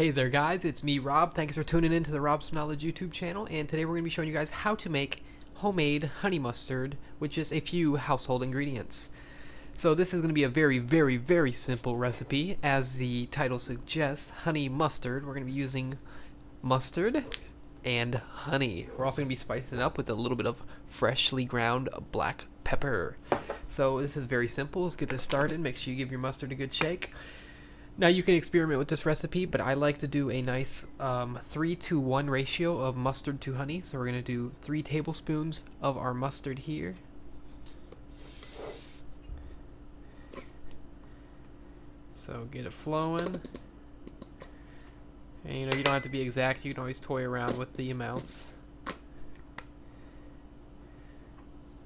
Hey there guys, it's me Rob. Thanks for tuning in to the Rob's Knowledge YouTube channel, and today we're going to be showing you guys how to make homemade honey mustard with just a few household ingredients. So this is going to be a very simple recipe. As the title suggests, honey mustard. We're going to be using mustard and honey. We're also going to be spicing it up with a little bit of freshly ground black pepper. So this is very simple. Let's get this started. Make sure you give your mustard a good shake. Now you can experiment with this recipe, but I like to do a nice 3-to-1 ratio of mustard to honey. So we're going to do 3 tablespoons of our mustard here. So get it flowing. And you don't have to be exact. You can always toy around with the amounts.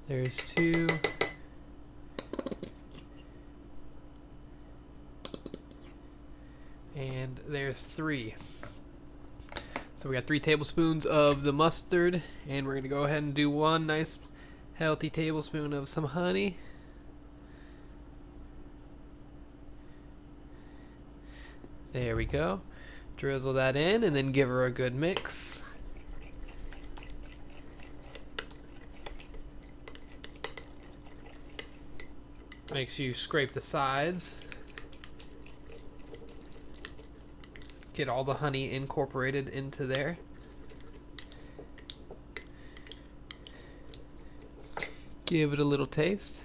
There's 2. And there's 3. So we got 3 tablespoons of the mustard, and we're going to go ahead and do 1 nice healthy tablespoon of some honey. There we go. Drizzle that in and then give her a good mix. Make sure you scrape the sides. Get all the honey incorporated into there. Give it a little taste.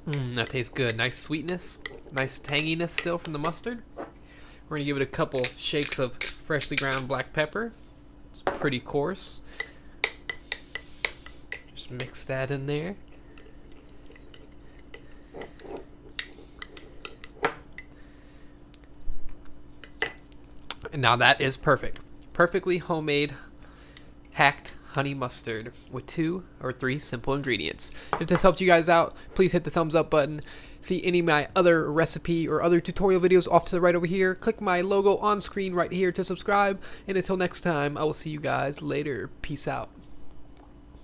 That tastes good. Nice sweetness, nice tanginess still from the mustard. We're gonna give it a couple shakes of freshly ground black pepper. It's pretty coarse. Just mix that in there. And now that is perfect. Perfectly homemade, hacked honey mustard with 2 or 3 simple ingredients. If this helped you guys out, please hit the thumbs up button. See any of my other recipe or other tutorial videos off to the right over here. Click my logo on screen right here to subscribe. And until next time, I will see you guys later. Peace out.